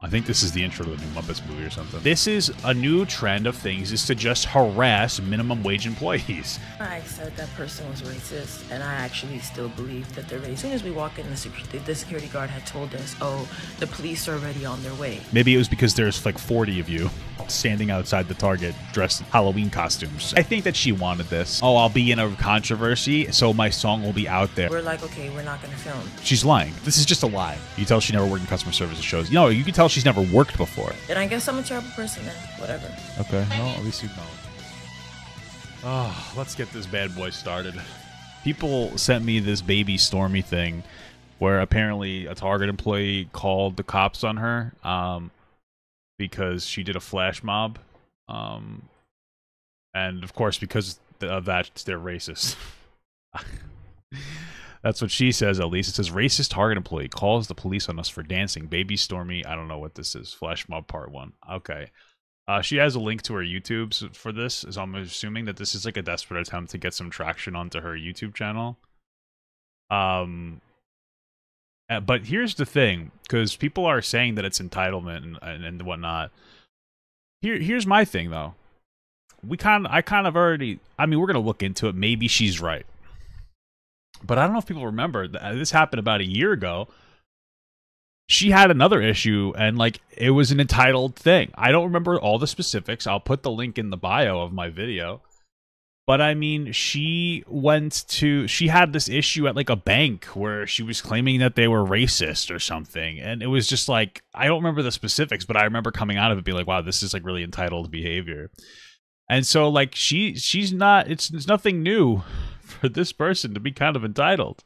I think this is the intro to the new Muppets movie or something. This is a new trend of things, is to just harass minimum wage employees. I said that person was racist, and I actually still believe that they're racist. As soon as we walk in, the security guard had told us, oh, the police are already on their way. Maybe it was because there's like 40 of you standing outside the Target dressed in Halloween costumes. I think that she wanted this. Oh, I'll be in a controversy, so my song will be out there. We're like, okay, we're not gonna film. She's lying. This is just a lie. You tell she never worked in customer service shows. You know, you can tell she's never worked before. Then I guess I'm a terrible person then. Whatever. Okay, well, at least you know. Oh, let's get this bad boy started. People sent me this BabyStorme thing where apparently a Target employee called the cops on her because she did a flash mob. And of course, because of that, they're racist. That's what she says, at least. It says, racist Target employee calls the police on us for dancing. BabyStorme, I don't know what this is. Flash mob part 1. Okay. She has a link to her YouTube for this, so I'm assuming that this is like a desperate attempt to get some traction onto her YouTube channel. But here's the thing, because people are saying that it's entitlement and whatnot. Here's my thing, though. I kind of already... I mean, we're going to look into it. Maybe she's right. But I don't know if people remember that this happened about a year ago. She had another issue, and like it was an entitled thing. I don't remember all the specifics. I'll put the link in the bio of my video. But I mean, she had this issue at like a bank where she was claiming that they were racist or something. And it was just like, I don't remember the specifics, but I remember coming out of it being like, wow, this is like really entitled behavior. And so like she's not, it's nothing new for this person to be kind of entitled.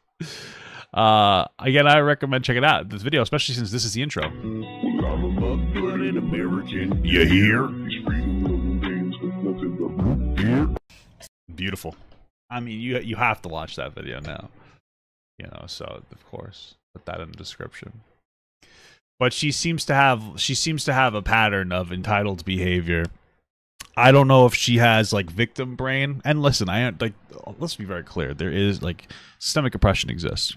Again, I recommend checking out this video, especially since this is the intro. Well, I'm a mother-blooded American. You hear? Beautiful. I mean, you have to watch that video now. You know, so of course, put that in the description. But she seems to have a pattern of entitled behavior. I don't know if she has like victim brain. And listen, let's be very clear. There is like systemic oppression exists.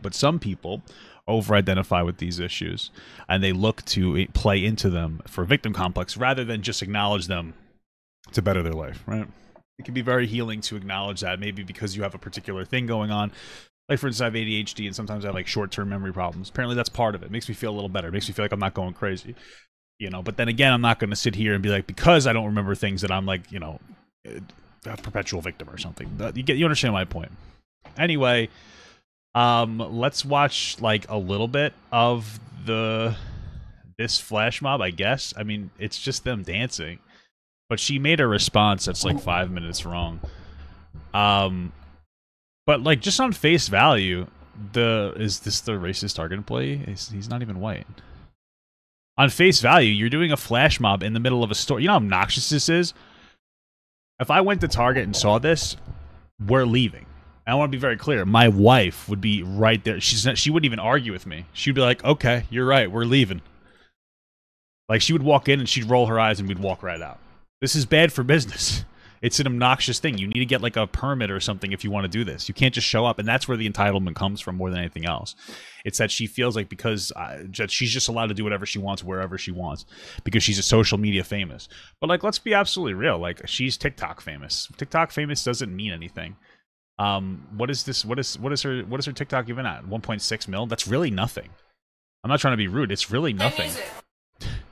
But some people over-identify with these issues, and they look to play into them for victim complex rather than just acknowledge them to better their life, right? It can be very healing to acknowledge that, maybe because you have a particular thing going on. Like, for instance, I have ADHD, and sometimes I have like short-term memory problems. Apparently, that's part of it. It makes me feel a little better. It makes me feel like I'm not going crazy. You know, but then again, I'm not going to sit here and be like, because I don't remember things that I'm like, you know, a perpetual victim or something. You understand my point. Anyway, let's watch like a little bit of this flash mob, I guess. I mean, it's just them dancing. But she made a response that's like 5 minutes wrong. But like just on face value, is this the racist Target employee? He's not even white. On face value, you're doing a flash mob in the middle of a store. You know how obnoxious this is? If I went to Target and saw this, we're leaving. And I want to be very clear. My wife would be right there. She wouldn't even argue with me. She'd be like, okay, you're right. We're leaving. Like, she would walk in and she'd roll her eyes and we'd walk right out. This is bad for business. It's an obnoxious thing. You need to get like a permit or something if you want to do this. You can't just show up. And that's where the entitlement comes from more than anything else. It's that she feels like because she's just allowed to do whatever she wants, wherever she wants, because she's a social media famous. But like, let's be absolutely real. Like, she's TikTok famous. TikTok famous doesn't mean anything. What is this? What is her TikTok even at? 1.6 mil? That's really nothing. I'm not trying to be rude. It's really nothing.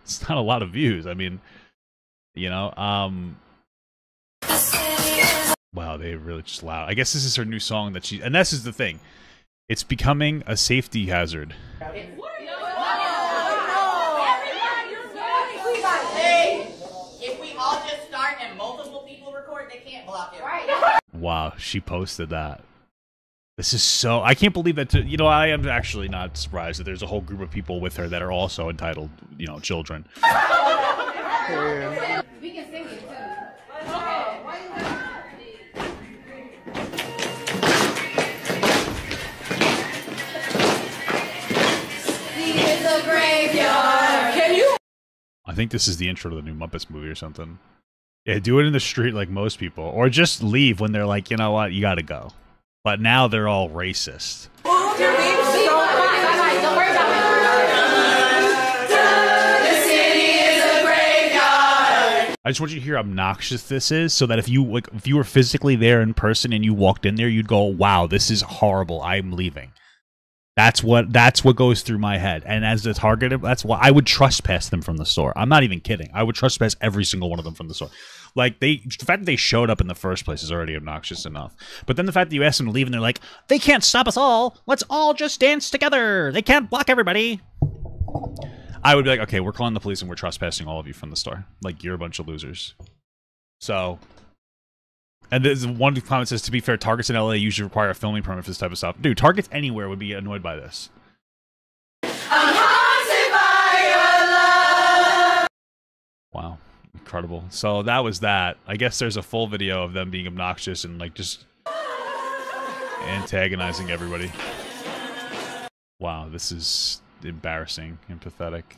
It's not a lot of views. I mean, you know, wow, they really just loud. I guess this is her new song that and this is the thing. It's becoming a safety hazard. If we all just start and multiple people record, they can't block it. Right. Wow, she posted that. This is so... I can't believe that... You know, I am actually not surprised that there's a whole group of people with her that are also entitled, you know, children. We can sing it, too. I think this is the intro to the new Muppets movie or something. Yeah, do it in the street like most people. Or just leave when they're like, you know what, you gotta go. But now they're all racist. Don't worry about it. I just want you to hear how obnoxious this is, so that if you were physically there in person and you walked in there, you'd go, "Wow, this is horrible. I'm leaving." That's what goes through my head. And as the target, that's why I would trespass them from the store. I'm not even kidding. I would trespass every single one of them from the store. Like, the fact that they showed up in the first place is already obnoxious enough. But then the fact that you ask them to leave and they're like, "They can't stop us all. Let's all just dance together. They can't block everybody." I would be like, "Okay, we're calling the police and we're trespassing all of you from the store. Like, you're a bunch of losers." So, and there's one comment says, "To be fair, Targets in LA usually require a filming permit for this type of stuff." Dude, Targets anywhere would be annoyed by this. Wow. Incredible. So that was that. I guess there's a full video of them being obnoxious and like just antagonizing everybody. Wow, this is embarrassing and pathetic.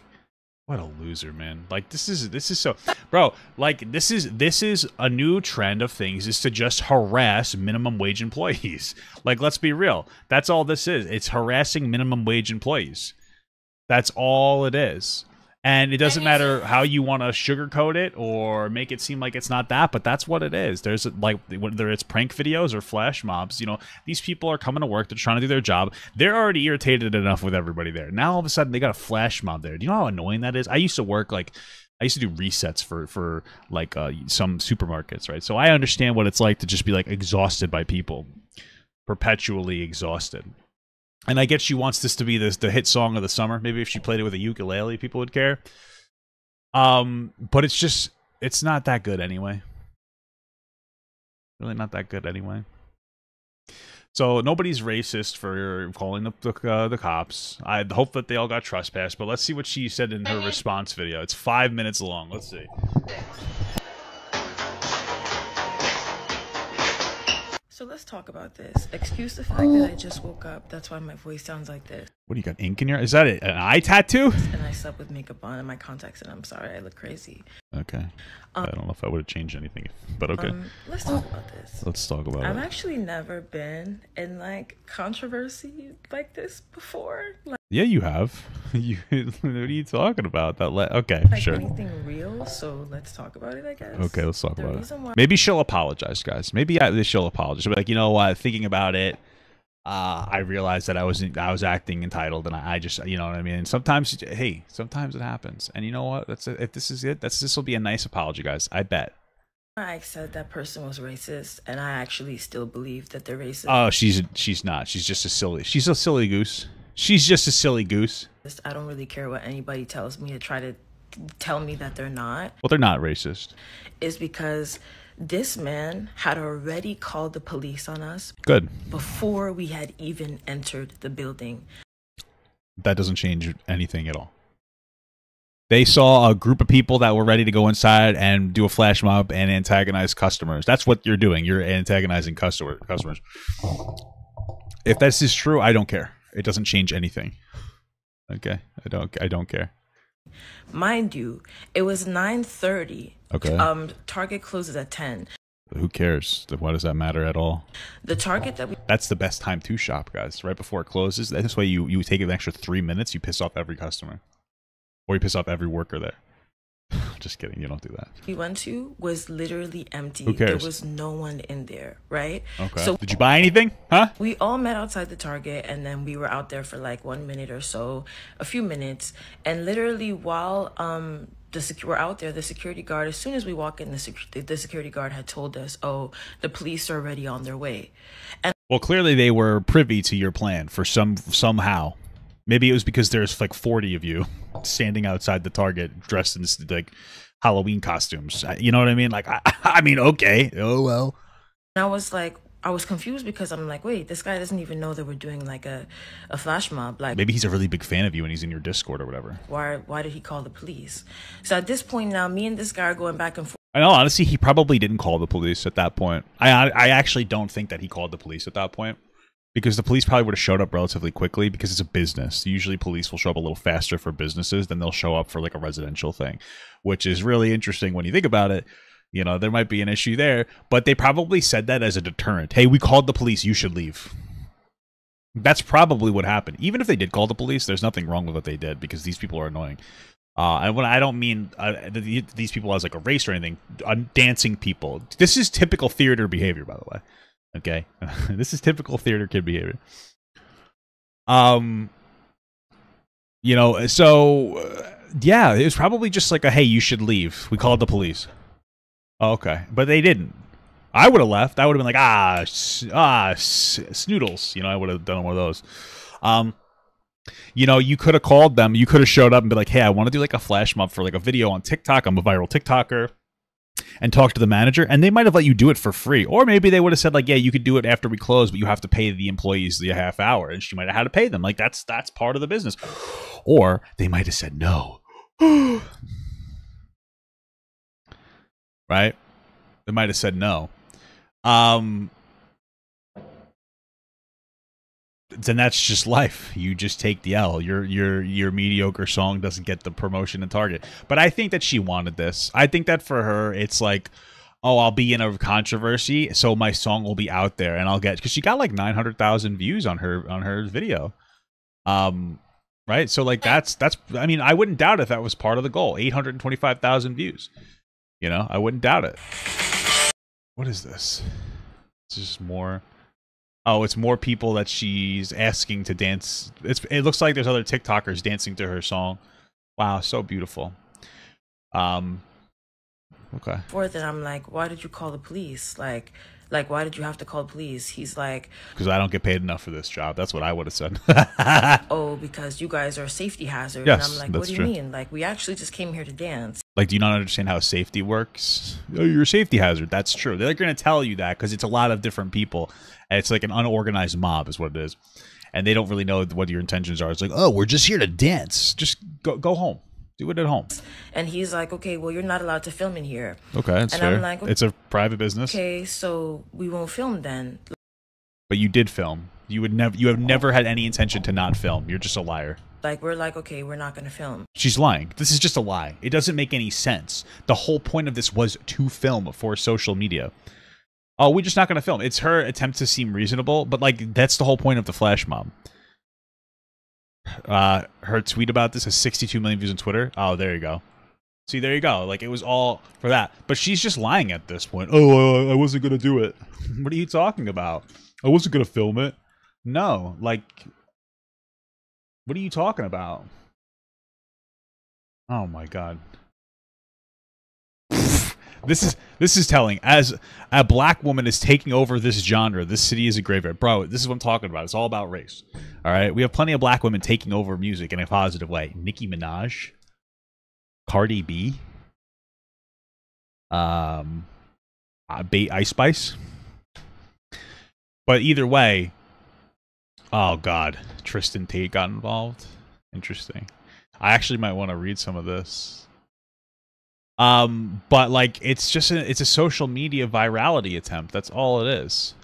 What a loser, man. Like, this is so, bro, like, this is a new trend of things, is to just harass minimum wage employees. Like, let's be real. That's all this is. It's harassing minimum wage employees. That's all it is. And it doesn't matter how you want to sugarcoat it or make it seem like it's not that, but that's what it is. There's, like, whether it's prank videos or flash mobs, you know, these people are coming to work. They're trying to do their job. They're already irritated enough with everybody there. Now, all of a sudden, they got a flash mob there. Do you know how annoying that is? I used to work, like, I used to do resets for some supermarkets, right? So I understand what it's like to just be, like, exhausted by people. Perpetually exhausted. And I guess she wants this to be the hit song of the summer. Maybe if she played it with a ukulele, people would care. But it's not that good anyway. Really not that good anyway. So nobody's racist for calling the cops. I hope that they all got trespassed. But let's see what she said in her response video. It's 5 minutes long. Let's see. So let's talk about this. Excuse the fact that I just woke up. That's why my voice sounds like this. What do you got? Ink in your? Is that an eye tattoo? And I slept with makeup on and my contacts, and I'm sorry, I look crazy. Okay. I don't know if I would have changed anything, but okay. Let's talk about this. Let's talk about it. I've actually never been in like controversy like this before. Like, yeah, you have. What are you talking about? Okay, like sure. Anything real? So let's talk about it, I guess. Okay, let's talk about it. Maybe she'll apologize, guys. Maybe she'll apologize. She'll be like, "You know what? Thinking about it, I realized that I was acting entitled, and I just, you know what I mean." And sometimes, hey, sometimes it happens. And you know what? If this is it, this will be a nice apology, guys. I bet. I said that person was racist, and I actually still believe that they're racist. Oh, she's not. She's just a silly goose. She's just a silly goose. I don't really care what anybody tells me to try to tell me that they're not. Well, they're not racist. Is because this man had already called the police on us. Good. Before we had even entered the building. That doesn't change anything at all. They saw a group of people that were ready to go inside and do a flash mob and antagonize customers. That's what you're doing. You're antagonizing customers. If this is true, I don't care. It doesn't change anything. Okay, I don't care. Mind you, it was 9:30. Okay. Target closes at 10. Who cares? Why does that matter at all? The Target that we... That's the best time to shop, guys. Right before it closes. This way you take an extra 3 minutes, you piss off every customer. Or you piss off every worker there. Just kidding, you don't do that. We went to was literally empty. Who cares? There was no one in there, right? Okay. So did you buy anything? Huh? We all met outside the Target, and then we were out there for like 1 minute or so, a few minutes, and literally while we're out there, the security guard, as soon as we walk in, the security guard had told us, "Oh, the police are already on their way." And well, clearly they were privy to your plan for somehow. Maybe it was because there's like 40 of you standing outside the Target dressed in like Halloween costumes. You know what I mean? Like, I mean, okay. Oh, well. I was like, I was confused because I'm like, wait, this guy doesn't even know that we're doing like a flash mob. Like, maybe he's a really big fan of you and he's in your Discord or whatever. Why did he call the police? So at this point now, me and this guy are going back and forth. I know, honestly, he probably didn't call the police at that point. I actually don't think that he called the police at that point. Because the police probably would have showed up relatively quickly because it's a business. Usually police will show up a little faster for businesses than they'll show up for like a residential thing, which is really interesting when you think about it. You know, there might be an issue there, but they probably said that as a deterrent. Hey, we called the police. You should leave. That's probably what happened. Even if they did call the police, there's nothing wrong with what they did because these people are annoying. And when I don't mean these people as like a race or anything, dancing people. This is typical theater behavior, by the way. Okay, this is typical theater kid behavior. You know, so yeah, it was probably just like a hey, you should leave. We called the police. Oh, okay, but they didn't. I would have left. I would have been like snoodles. You know, I would have done one of those. You know, you could have called them. You could have showed up and be like, hey, I want to do like a flash mob for like a video on TikTok. I'm a viral TikToker. And talk to the manager, and they might have let you do it for free. Or maybe they would have said, like, yeah, you could do it after we close, but you have to pay the employees the half hour. And she might have had to pay them. Like, that's part of the business. Or they might have said no. Right? They might have said no. Then that's just life. You just take the L. Your mediocre song doesn't get the promotion and target. But I think that she wanted this. I think that for her, it's like, oh, I'll be in a controversy, so my song will be out there, and I'll get, because she got like 900,000 views on her video. Right? So like that's I mean, I wouldn't doubt if that was part of the goal. 825,000 views. You know, I wouldn't doubt it. What is this? It's just more. Oh, it's more people that she's asking to dance. It looks like there's other TikTokers dancing to her song. Wow, so beautiful. Okay. For that, I'm like, why did you call the police? Like, why did you have to call the police? He's like, because I don't get paid enough for this job. That's what I would have said. oh, because you guys are a safety hazard. Yes, and I'm like, that's what do you true. mean? Like, we actually just came here to dance. Like, do you not understand how safety works? Oh, you're a safety hazard. That's true. They're going to tell you that because it's a lot of different people. And it's like an unorganized mob is what it is. And they don't really know what your intentions are. It's like, oh, we're just here to dance. Just go home. Do it at home. And he's like, okay, well, you're not allowed to film in here. Okay, that's and fair. I'm like, it's a private business. Okay, so we won't film then. But you did film. You have never had any intention to not film. You're just a liar. Like, we're like, okay, we're not going to film. She's lying. This is just a lie. It doesn't make any sense. The whole point of this was to film for social media. Oh, we're just not going to film. It's her attempt to seem reasonable, but like that's the whole point of the flash mob. Her tweet about this has 62 million views on Twitter. Oh, there you go. See, there you go. Like, it was all for that. But she's just lying at this point. Oh, I wasn't going to do it. What are you talking about? I wasn't going to film it. No, like, what are you talking about? Oh, my God. This is telling. As a black woman is taking over this genre, this city is a graveyard. Bro, this is what I'm talking about. It's all about race. All right? We have plenty of black women taking over music in a positive way. Nicki Minaj. Cardi B. Ice Spice. But either way, oh, God. Tristan Tate got involved. Interesting. I actually might want to read some of this. But like it's a social media virality attempt. That's all it is.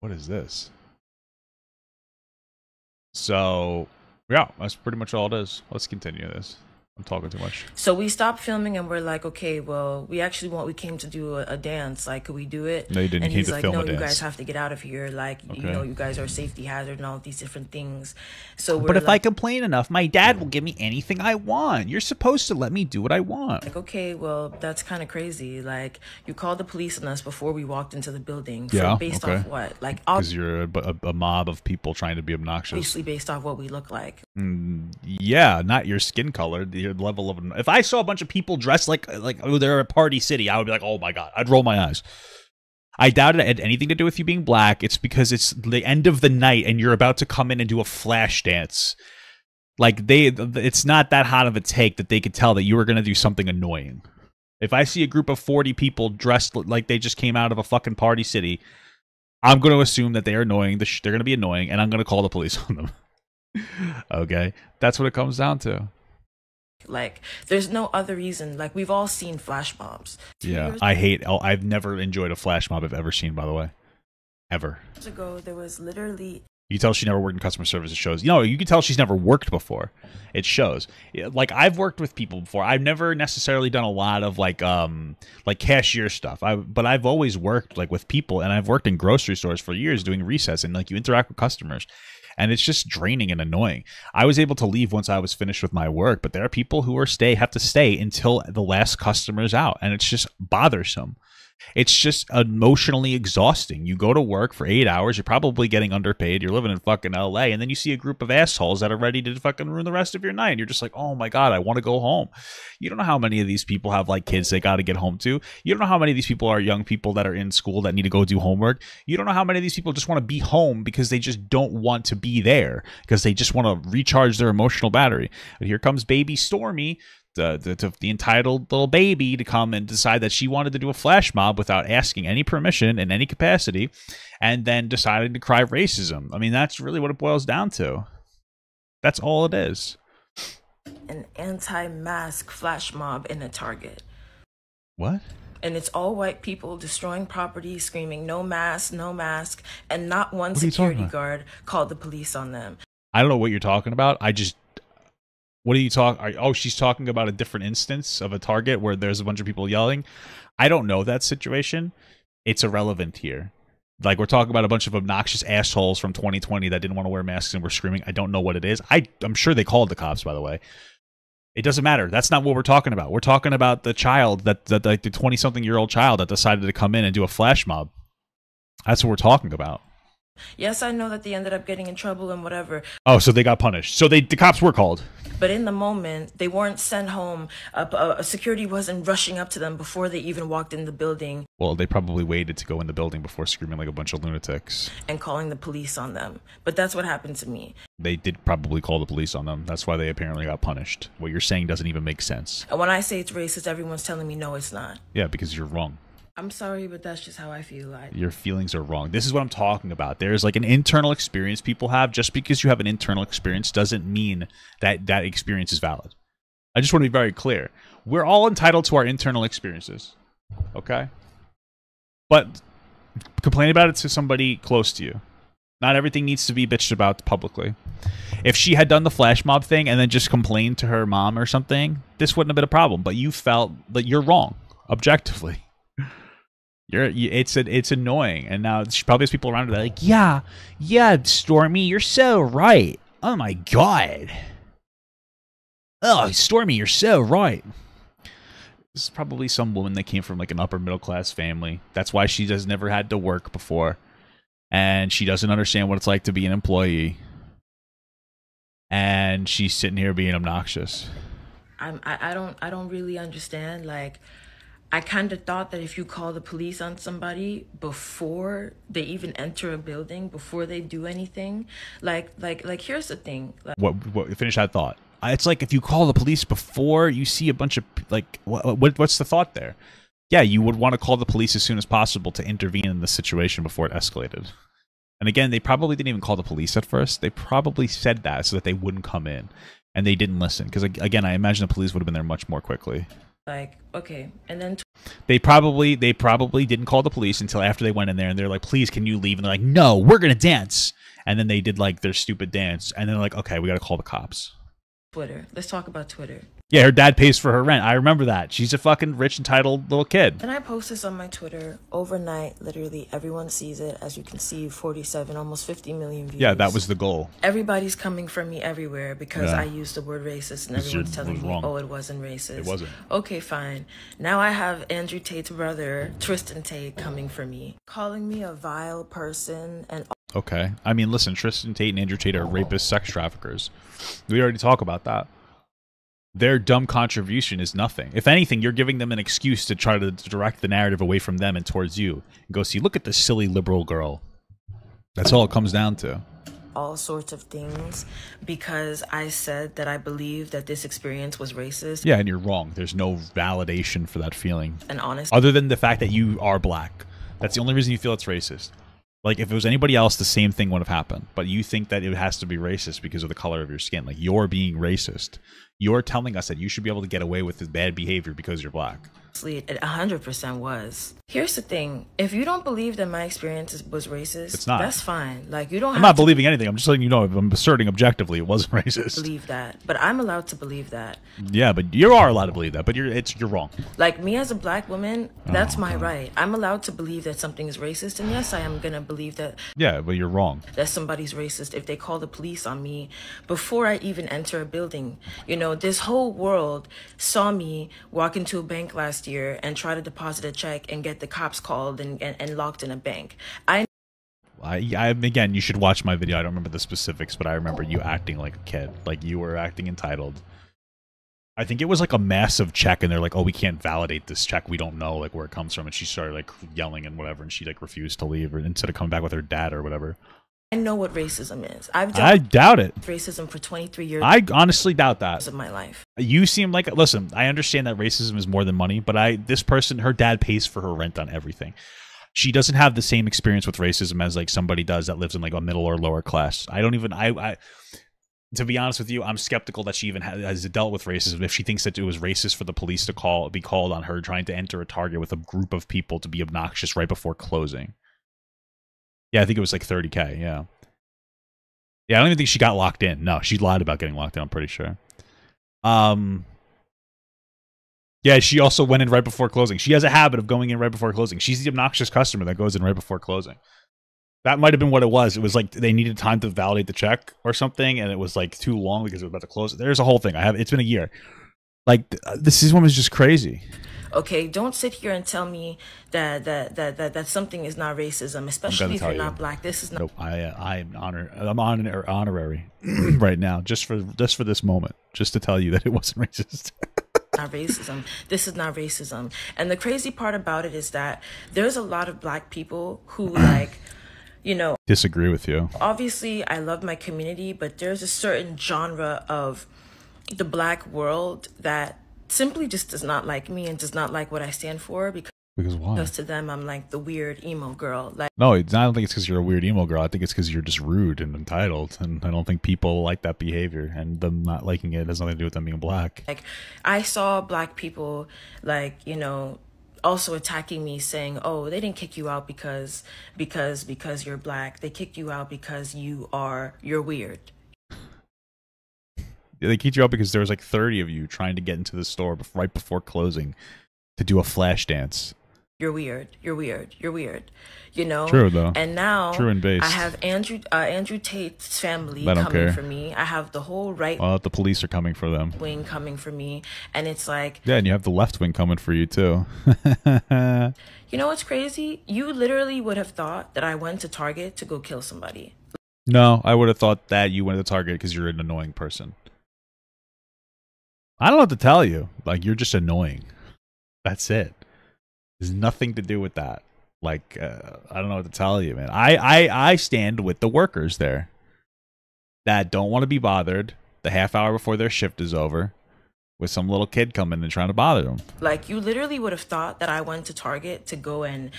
What is this? So yeah, that's pretty much all it is. Let's continue this. I'm talking too much. So we stopped filming and we're like, okay, well, we came to do a dance. Like, could we do it? No, you didn't. And you he's came to like, film no, a you dance. guys have to get out of here. Like, okay. You know, you guys are a safety hazard and all these different things. So but if I complain enough, my dad will give me anything I want. You're supposed to let me do what I want. Like, okay, well, that's kind of crazy. Like, you called the police on us before we walked into the building. Yeah, based okay. off what? Like, because you're a mob of people trying to be obnoxious. Basically based off what we look like. Yeah, not your skin color, your level of. If I saw a bunch of people dressed like oh, they're a party city, I would be like, oh my God, I'd roll my eyes. I doubt it had anything to do with you being black. It's because it's the end of the night and you're about to come in and do a flash dance. Like it's not that hot of a take that they could tell that you were going to do something annoying. If I see a group of 40 people dressed like they just came out of a fucking party city, I'm going to assume that they are annoying. They're going to be annoying, and I'm going to call the police on them. Okay, that's what it comes down to. Like, there's no other reason. Like, we've all seen flash mobs. Yeah, I've never enjoyed a flash mob I've ever seen, by the way. Ever. Years ago, there was literally... You can tell she never worked in customer service. It shows. You know, you can tell she's never worked before. It shows. Like, I've worked with people before. I've never necessarily done a lot of like cashier stuff. But I've always worked like with people, and I've worked in grocery stores for years doing recess, and like you interact with customers. And it's just draining and annoying. I was able to leave once I was finished with my work, but there are people who have to stay until the last customer is out, and it's just bothersome. It's just emotionally exhausting. You go to work for 8 hours, you're probably getting underpaid, you're living in fucking LA, and then you see a group of assholes that are ready to fucking ruin the rest of your night. You're just like, oh my God, I want to go home. You don't know how many of these people have like kids they got to get home to. You don't know how many of these people are young people that are in school that need to go do homework. You don't know how many of these people just want to be home because they just don't want to be there, because they just want to recharge their emotional battery. But here comes BabyStorme, the entitled little baby, to come and decide that she wanted to do a flash mob without asking any permission in any capacity, and then decided to cry racism. I mean, that's really what it boils down to. That's all it is. An anti-mask flash mob in a Target. What? And it's all white people destroying property, screaming, no mask, no mask, and not one What are you talking security about? guard called the police on them. I don't know what you're talking about. What are you talking? Oh, she's talking about a different instance of a Target where there's a bunch of people yelling. I don't know that situation. It's irrelevant here. Like, we're talking about a bunch of obnoxious assholes from 2020 that didn't want to wear masks and were screaming. I don't know what it is. I'm sure they called the cops, by the way. It doesn't matter. That's not what we're talking about. We're talking about the child, like the 20-something-year-old child that decided to come in and do a flash mob. That's what we're talking about. Yes, I know that they ended up getting in trouble and whatever. Oh, so they got punished. So the cops were called. But in the moment, they weren't sent home. Security wasn't rushing up to them before they even walked in the building. Well, they probably waited to go in the building before screaming like a bunch of lunatics. And calling the police on them. But that's what happened to me. They did probably call the police on them. That's why they apparently got punished. What you're saying doesn't even make sense. And when I say it's racist, everyone's telling me, no, it's not. Yeah, because you're wrong. I'm sorry, but that's just how I feel. Your feelings are wrong. This is what I'm talking about. There's like an internal experience people have. Just because you have an internal experience doesn't mean that that experience is valid. I just want to be very clear. We're all entitled to our internal experiences. Okay? But complain about it to somebody close to you. Not everything needs to be bitched about publicly. If she had done the flash mob thing and then just complained to her mom or something, this wouldn't have been a problem. But you felt that you're wrong, objectively. It's annoying, and now she probably has people around her that are like, yeah, Stormy, you're so right. Oh my God. Oh, Stormy, you're so right. This is probably some woman that came from like an upper middle class family. That's why she has never had to work before, and she doesn't understand what it's like to be an employee. And she's sitting here being obnoxious. I don't really understand. Like, I kind of thought that if you call the police on somebody before they even enter a building, before they do anything, like here's the thing. Like, what? Finish that thought. It's like if you call the police before you see a bunch of like, what's the thought there? Yeah, you would want to call the police as soon as possible to intervene in the situation before it escalated. And again, they probably didn't even call the police at first. They probably said that so that they wouldn't come in, and they didn't listen. Because again, I imagine the police would have been there much more quickly. Like, okay, and then they probably didn't call the police until after they went in there, and they're like, please, can you leave? And they're like, no, we're gonna dance. And then they did like their stupid dance, and then they're like, okay, we gotta call the cops. Twitter. Let's talk about Twitter. Yeah, her dad pays for her rent. I remember that. She's a fucking rich, entitled little kid. And I post this on my Twitter overnight. Literally, everyone sees it. As you can see, 47, almost 50 million views. Yeah, that was the goal. Everybody's coming for me everywhere because I used the word racist, and everyone's telling me, wrong. oh, it wasn't racist. It wasn't. Okay, fine. Now I have Andrew Tate's brother, Tristan Tate, coming for me, calling me a vile person and... Okay. I mean, listen, Tristan Tate and Andrew Tate are rapists, sex traffickers. We already talked about that. Their dumb contribution is nothing. If anything, you're giving them an excuse to try to direct the narrative away from them and towards you. And go see, look at this silly liberal girl. That's all it comes down to. All sorts of things because I said that I believe that this experience was racist. Yeah, and you're wrong. There's no validation for that feeling. And honest. Other than the fact that you are black. That's the only reason you feel it's racist. Like, if it was anybody else, the same thing would have happened. But you think that it has to be racist because of the color of your skin. Like, you're being racist. You're telling us that you should be able to get away with this bad behavior because you're black. It 100% was. Here's the thing. If you don't believe that my experience was racist, it's not. That's fine. Like, you don't I'm have not believing anything. I'm just letting you know. I'm asserting objectively it wasn't racist. believe that. But I'm allowed to believe that. Yeah, but you are allowed to believe that. But you're wrong. Like, me as a black woman, that's my right. I'm allowed to believe that something is racist. And yes, I am going to believe that. Yeah, but you're wrong. That somebody's racist if they call the police on me before I even enter a building. You know, this whole world saw me walk into a bank last year and try to deposit a check and get the cops called and locked in a bank. I again, you should watch my video. I don't remember the specifics, but I remember you acting like a kid. Like, you were acting entitled. I think it was like a massive check, and they're like, oh, we can't validate this check. We don't know like where it comes from. And she started like yelling and whatever, and she like refused to leave, or instead of coming back with her dad or whatever. I know what racism is. I doubt it. Racism for 23 years. I honestly doubt that. Of my life. You seem like, listen, I understand that racism is more than money, but this person, her dad pays for her rent on everything. She doesn't have the same experience with racism as like somebody does that lives in like a middle or lower class. I don't even, to be honest with you, I'm skeptical that she even has dealt with racism. If she thinks that it was racist for the police to be called on her trying to enter a Target with a group of people to be obnoxious right before closing. Yeah, I think it was like 30K, yeah. Yeah, I don't even think she got locked in. No, she lied about getting locked in, I'm pretty sure. Yeah, she also went in right before closing. She has a habit of going in right before closing. She's the obnoxious customer that goes in right before closing. That might have been what it was. It was like they needed time to validate the check or something, and it was like too long because it was about to close. There's a whole thing. It's been a year. Like, this woman's just crazy. Okay, don't sit here and tell me that something is not racism, especially if you're not black. This is not. Nope, I'm honorary right now, just for this moment, just to tell you that it wasn't racist. Not racism. This is not racism. And the crazy part about it is that there's a lot of black people who like, you know, disagree with you. Obviously, I love my community, but there's a certain genre of the black world that simply just does not like me and does not like what I stand for because why? Because to them I'm like the weird emo girl. Like, no, I don't think it's because you're a weird emo girl. I think it's because you're just rude and entitled, and I don't think people like that behavior, and them not liking it has nothing to do with them being black. Like, I saw black people like, you know, also attacking me, saying, oh, they didn't kick you out because you're black. They kicked you out because you're weird. They kicked you out because there was like 30 of you trying to get into the store right before closing to do a flash dance. You're weird. You're weird. You're weird. You know? True, though. And now true and based. I have Andrew Tate's family coming for me. I have the whole well, the police are coming for them. Wing coming for me. And it's like... Yeah, and you have the left wing coming for you, too. You know what's crazy? You literally would have thought that I went to Target to go kill somebody. No, I would have thought that you went to Target because you're an annoying person. I don't know what to tell you. Like, you're just annoying. That's it. There's nothing to do with that. Like, I don't know what to tell you, man. I stand with the workers there that don't want to be bothered the half hour before their shift is over with some little kid coming and trying to bother them. Like, you literally would have thought that I went to Target to go and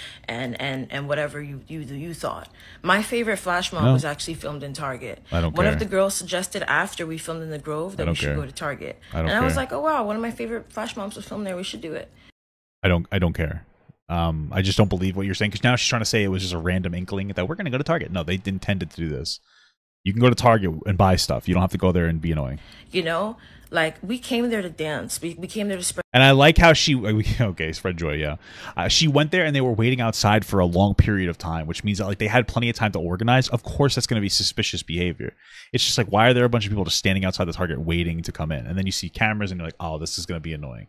whatever you thought. My favorite flash mob was actually filmed in Target. I don't care. One of the girls suggested after we filmed in the Grove that we should go to Target. I was like, oh wow, one of my favorite flash mobs was filmed there. We should do it. I don't care. I just don't believe what you're saying, because now she's trying to say it was just a random inkling that we're going to go to Target. No, they intended to do this. You can go to Target and buy stuff. You don't have to go there and be annoying. You know, like, we came there to dance. We came there to spread. And I like how spread joy, yeah. She went there and they were waiting outside for a long period of time, which means that like they had plenty of time to organize. Of course, that's going to be suspicious behavior. It's just like, why are there a bunch of people just standing outside the Target waiting to come in? And then you see cameras and you're like, oh, this is going to be annoying.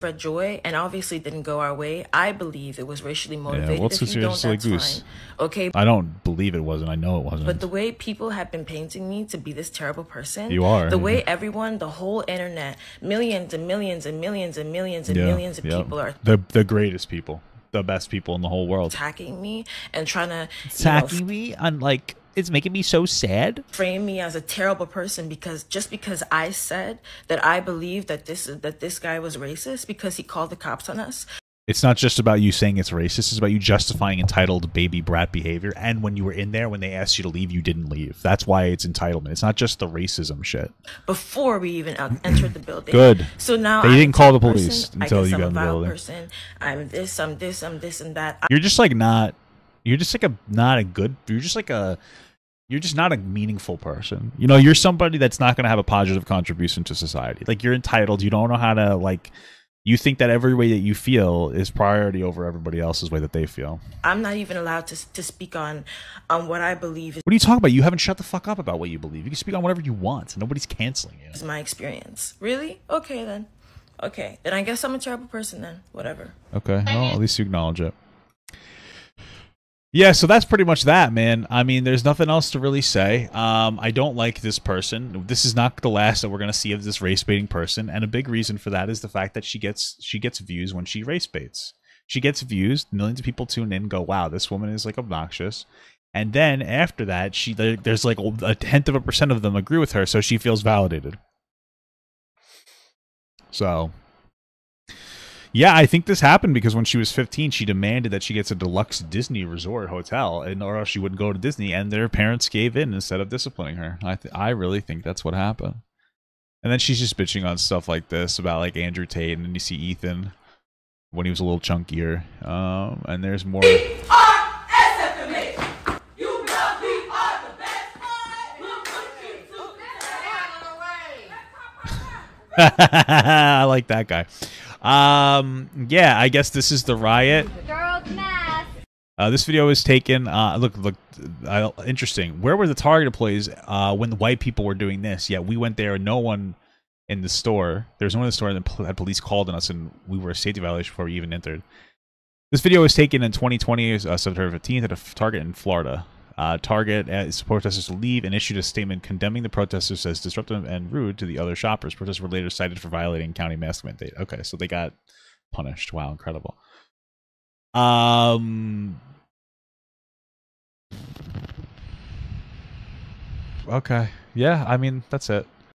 Spread joy, and obviously didn't go our way. I believe it was racially motivated. Yeah, if you don't, that's fine. Okay. I don't believe it wasn't. I know it wasn't. But the way people have been painting me to be this terrible person, you are. The way everyone, the whole internet, millions and millions and millions and millions and millions of people are the greatest people, the best people in the whole world, attacking me and trying to attacking me on like. It's making me so sad. Frame me as a terrible person because I said that I believe that this guy was racist because he called the cops on us. It's not just about you saying it's racist. It's about you justifying entitled baby brat behavior. And when you were in there, when they asked you to leave, you didn't leave. That's why it's entitlement. It's not just the racism shit. Before we even entered the building. Good. So now they didn't call the police until you got I'm in the a vile building. person. I'm this, I'm this, I'm this, and that. You're just like not. You're just like a not a good. You're just like a. You're just not a meaningful person. You know, you're somebody that's not going to have a positive contribution to society. Like, you're entitled. You don't know how to, like, you think that every way that you feel is priority over everybody else's way that they feel. I'm not even allowed to speak on what I believe What are you talking about? You haven't shut the fuck up about what you believe. You can speak on whatever you want. Nobody's canceling you. is my experience. Really? Okay, then. Okay. Then I guess I'm a terrible person then. Whatever. Okay. Well, at least you acknowledge it. Yeah, so that's pretty much that, man. I mean, there's nothing else to really say. I don't like this person. This is not the last that we're going to see of this race baiting person, and a big reason for that is the fact that she gets views when she race baits. She gets views, millions of people tune in and go, wow, this woman is like obnoxious. And then after that, there's like a tenth of a percent of them agree with her, so she feels validated. So yeah, I think this happened because when she was 15, she demanded that she gets a deluxe Disney resort hotel, or else she wouldn't go to Disney, and their parents gave in instead of disciplining her. I really think that's what happened. And then she's just bitching on stuff like this about like Andrew Tate, and then you see Ethan when he was a little chunkier. And there's more. I like that guy. Yeah, I guess this is the riot. This video was taken. Look, interesting. Where were the Target employees when the white people were doing this? Yeah, we went there and no one in the store. There was no one in the store, and the police called on us, and we were a safety violation before we even entered. This video was taken in 2020, September 15th, at a Target in Florida. Target asked protesters to leave and issued a statement condemning the protesters as disruptive and rude to the other shoppers. Protesters were later cited for violating county mask mandate. Okay, so they got punished. Wow, incredible. Okay, yeah, I mean, that's it.